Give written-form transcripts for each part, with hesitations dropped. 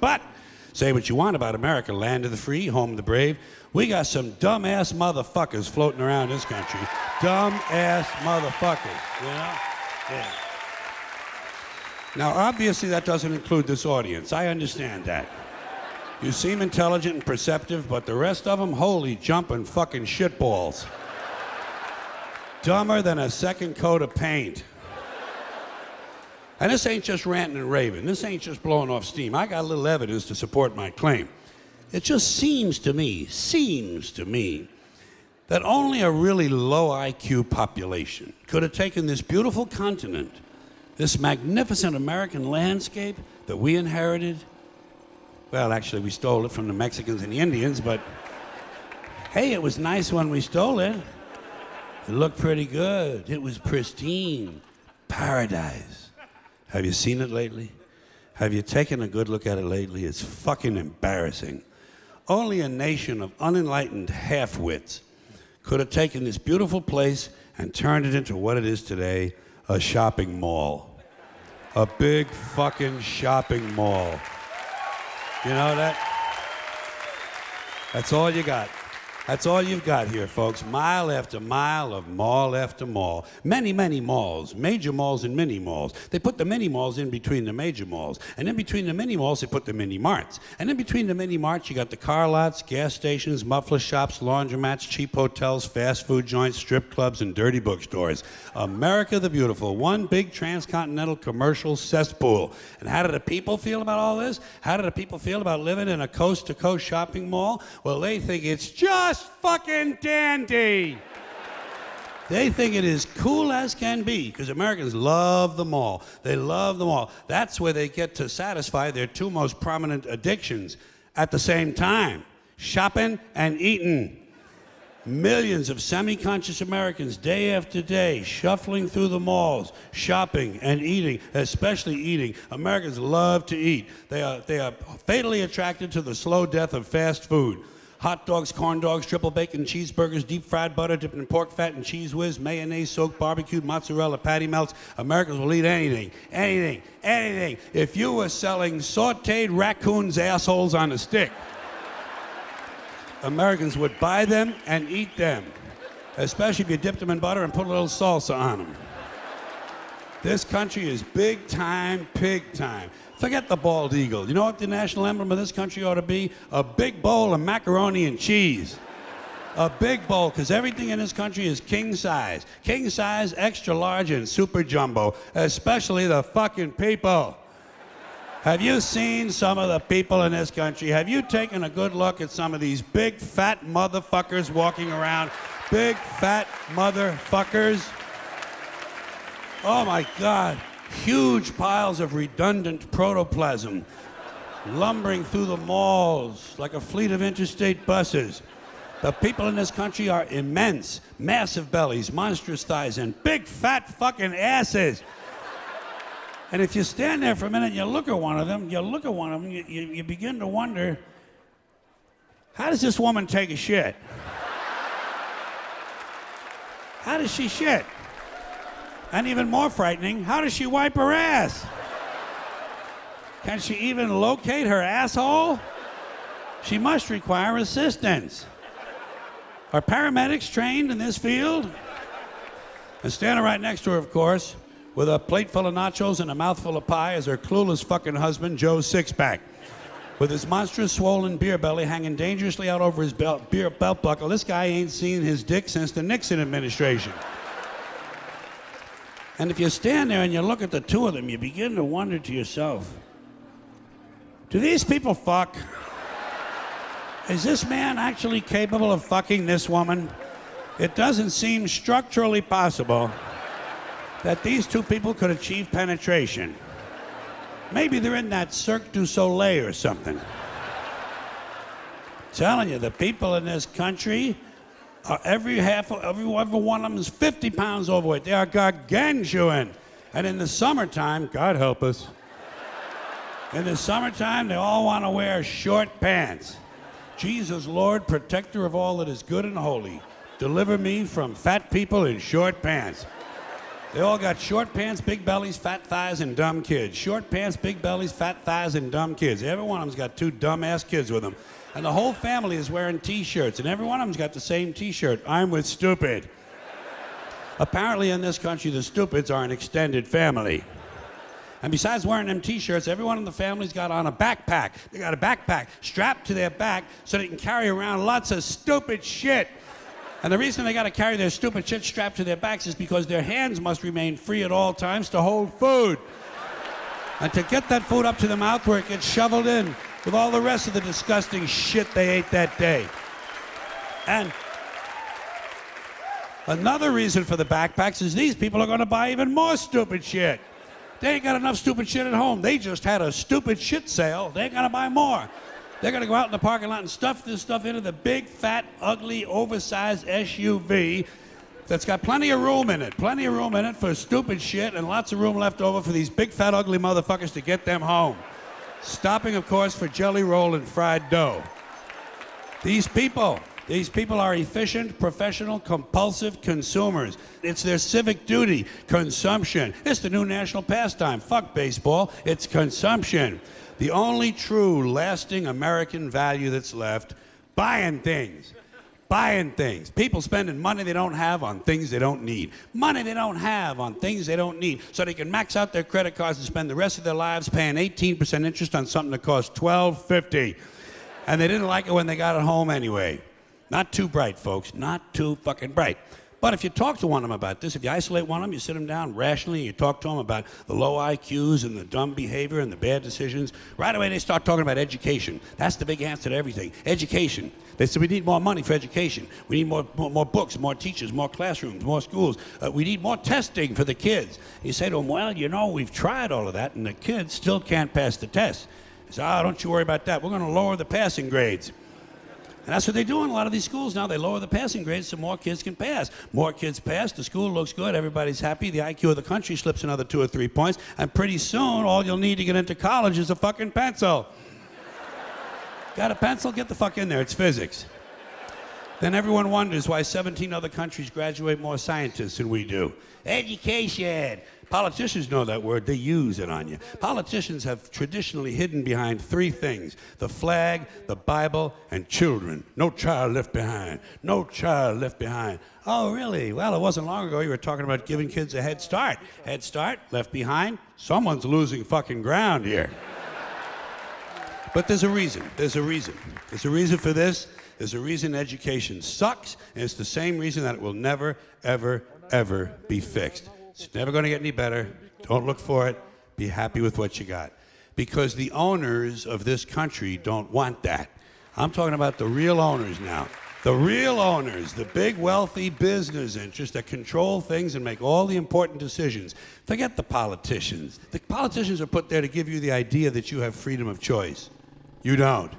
But say what you want about America, land of the free, home of the brave. We got some dumbass motherfuckers floating around this country. Dumbass motherfuckers, you know? Yeah. Now, obviously, that doesn't include this audience. I understand that. You seem intelligent and perceptive, but the rest of them, holy jumping fucking shitballs. Dumber than a second coat of paint. And this ain't just ranting and raving. This ain't just blowing off steam. I got a little evidence to support my claim. It just seems to me, that only a really low IQ population could have taken this beautiful continent, this magnificent American landscape that we inherited. Well, actually, we stole it from the Mexicans and the Indians, but hey, it was nice when we stole it. It looked pretty good. It was pristine. Paradise. Have you seen it lately? Have you taken a good look at it lately? It's fucking embarrassing. Only a nation of unenlightened half-wits could have taken this beautiful place and turned it into what it is today, a shopping mall. A big fucking shopping mall. You know that? That's all you got. That's all you've got here, folks. Mile after mile of mall after mall. Many, many malls, major malls and mini malls. They put the mini malls in between the major malls. And in between the mini malls, they put the mini marts. And in between the mini marts, you got the car lots, gas stations, muffler shops, laundromats, cheap hotels, fast food joints, strip clubs, and dirty bookstores. America the Beautiful, one big transcontinental commercial cesspool. And how do the people feel about all this? How do the people feel about living in a coast-to-coast shopping mall? Well, they think it's just fucking dandy. They think it is cool as can be because Americans love the mall. They love the mall. That's where they get to satisfy their two most prominent addictions at the same time: shopping and eating. Millions of semi-conscious Americans, day after day, shuffling through the malls, shopping and eating, especially eating. Americans love to eat. They are fatally attracted to the slow death of fast food. Hot dogs, corn dogs, triple bacon, cheeseburgers, deep fried butter dipped in pork fat and cheese whiz, mayonnaise soaked, barbecued, mozzarella, patty melts. Americans will eat anything, anything, anything. If you were selling sauteed raccoons' assholes on a stick, Americans would buy them and eat them, especially if you dipped them in butter and put a little salsa on them. This country is big time, pig time. Forget the bald eagle. You know what the national emblem of this country ought to be? A big bowl of macaroni and cheese. A big bowl, because everything in this country is king size. King size, extra large, and super jumbo, especially the fucking people. Have you seen some of the people in this country? Have you taken a good look at some of these big fat motherfuckers walking around? Big fat motherfuckers. Oh my God. Huge piles of redundant protoplasm lumbering through the malls like a fleet of interstate buses. The people in this country are immense, massive bellies, monstrous thighs, and big fat fucking asses. And if you stand there for a minute and you look at one of them, you begin to wonder, how does this woman take a shit? How does she shit? And even more frightening, how does she wipe her ass? Can she even locate her asshole? She must require assistance. Are paramedics trained in this field? And standing right next to her, of course, with a plate full of nachos and a mouthful of pie is her clueless fucking husband, Joe Sixpack. With his monstrous swollen beer belly hanging dangerously out over his belt buckle, this guy ain't seen his dick since the Nixon administration. And if you stand there and you look at the two of them, you begin to wonder to yourself, do these people fuck? Is this man actually capable of fucking this woman? It doesn't seem structurally possible that these two people could achieve penetration. Maybe they're in that Cirque du Soleil or something. Telling you, the people in this country, every one of them is 50 pounds overweight. They are gargantuan. And in the summertime, God help us, in the summertime, they all want to wear short pants. Jesus, Lord, protector of all that is good and holy, deliver me from fat people in short pants. They all got short pants, big bellies, fat thighs, and dumb kids. Short pants, big bellies, fat thighs, and dumb kids. Every one of them's got 2 dumbass kids with them. And the whole family is wearing T-shirts, and every one of them's got the same T-shirt. I'm with stupid. Apparently in this country, the stupids are an extended family. And besides wearing them T-shirts, everyone in the family's got on a backpack. They got a backpack strapped to their back so they can carry around lots of stupid shit. And the reason they got to carry their stupid shit strapped to their backs is because their hands must remain free at all times to hold food. And to get that food up to the mouth where it gets shoveled in with all the rest of the disgusting shit they ate that day. And another reason for the backpacks is these people are going to buy even more stupid shit. They ain't got enough stupid shit at home. They just had a stupid shit sale. They ain't going to buy more. They're going to go out in the parking lot and stuff this stuff into the big, fat, ugly, oversized SUV that's got plenty of room in it. Plenty of room in it for stupid shit and lots of room left over for these big, fat, ugly motherfuckers to get them home. Stopping, of course, for jelly roll and fried dough. These people are efficient, professional, compulsive consumers. It's their civic duty, consumption. It's the new national pastime. Fuck baseball, it's consumption. The only true, lasting American value that's left, buying things. Buying things. People spending money they don't have on things they don't need. Money they don't have on things they don't need. So they can max out their credit cards and spend the rest of their lives paying 18% interest on something that costs $12.50. And they didn't like it when they got it home anyway. Not too bright, folks. Not too fucking bright. But if you talk to one of them about this, if you isolate one of them, you sit them down rationally, and you talk to them about the low IQs and the dumb behavior and the bad decisions, right away they start talking about education. That's the big answer to everything. Education. They said we need more money for education. We need more books, more teachers, more classrooms, more schools. We need more testing for the kids. You say to them, well, you know, we've tried all of that, and the kids still can't pass the test. They say, don't you worry about that. We're going to lower the passing grades. And that's what they do in a lot of these schools now. They lower the passing grades so more kids can pass. More kids pass, the school looks good, everybody's happy, the IQ of the country slips another 2 or 3 points, and pretty soon all you'll need to get into college is a fucking pencil. Got a pencil? Get the fuck in there, it's physics. Then everyone wonders why 17 other countries graduate more scientists than we do. Education. Politicians know that word, they use it on you. Politicians have traditionally hidden behind 3 things: the flag, the Bible, and children. No child left behind. No child left behind. Oh, really? Well, it wasn't long ago you were talking about giving kids a head start. Head start, left behind. Someone's losing fucking ground here. But there's a reason. There's a reason. There's a reason for this. There's a reason education sucks, and it's the same reason that it will never, ever, ever be fixed. It's never going to get any better. Don't look for it. Be happy with what you got. Because the owners of this country don't want that. I'm talking about the real owners now. The real owners, the big wealthy business interests that control things and make all the important decisions. Forget the politicians. The politicians are put there to give you the idea that you have freedom of choice. You don't.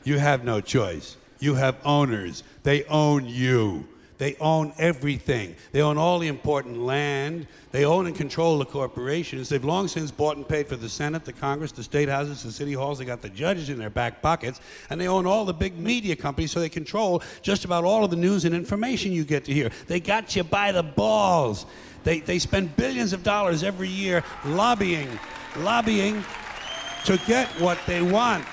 You have no choice. You have owners. They own you. They own everything. They own all the important land. They own and control the corporations. They've long since bought and paid for the Senate, the Congress, the state houses, the city halls. They got the judges in their back pockets. And they own all the big media companies, so they control just about all of the news and information you get to hear. They got you by the balls. They spend billions of dollars every year lobbying to get what they want.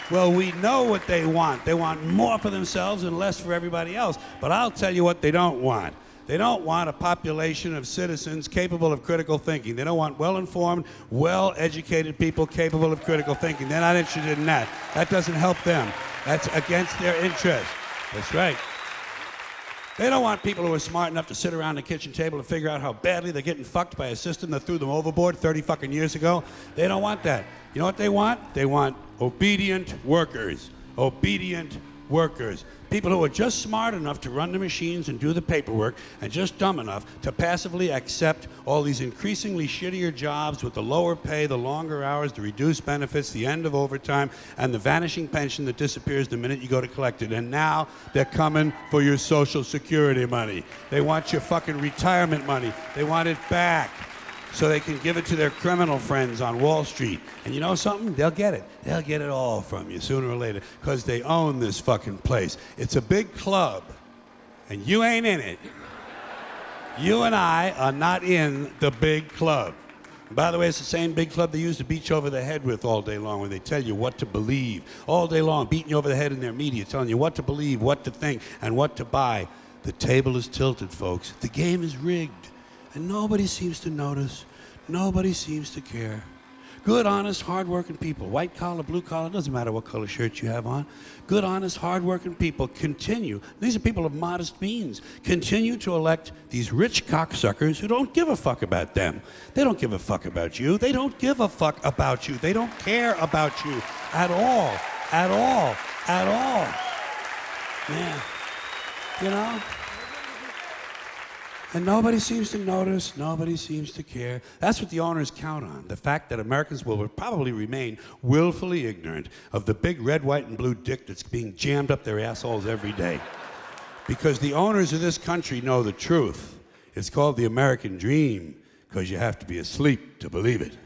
Well, we know what they want. They want more for themselves and less for everybody else. But I'll tell you what they don't want. They don't want a population of citizens capable of critical thinking. They don't want well-informed, well-educated people capable of critical thinking. They're not interested in that. That doesn't help them. That's against their interest. That's right. They don't want people who are smart enough to sit around the kitchen table and figure out how badly they're getting fucked by a system that threw them overboard 30 fucking years ago. They don't want that. You know what they want? They want obedient workers. Obedient workers. People who are just smart enough to run the machines and do the paperwork, and just dumb enough to passively accept all these increasingly shittier jobs with the lower pay, the longer hours, the reduced benefits, the end of overtime, and the vanishing pension that disappears the minute you go to collect it. And now they're coming for your Social Security money. They want your fucking retirement money. They want it back, so they can give it to their criminal friends on Wall Street. And you know something? They'll get it. They'll get it all from you sooner or later, because they own this fucking place. It's a big club, and you ain't in it. You and I are not in the big club. By the way, it's the same big club they used to beat you over the head with all day long when they tell you what to believe. All day long, beating you over the head in their media, telling you what to believe, what to think, and what to buy. The table is tilted, folks. The game is rigged. And nobody seems to notice. Nobody seems to care. Good, honest, hard-working people, white collar, blue collar, doesn't matter what color shirt you have on. Good, honest, hard-working people continue. These are people of modest means. Continue to elect these rich cocksuckers who don't give a fuck about them. They don't give a fuck about you. They don't give a fuck about you. They don't care about you at all, at all, at all. Yeah, you know? And nobody seems to notice, nobody seems to care. That's what the owners count on, the fact that Americans will probably remain willfully ignorant of the big red, white, and blue dick that's being jammed up their assholes every day. Because the owners of this country know the truth. It's called the American dream, because you have to be asleep to believe it.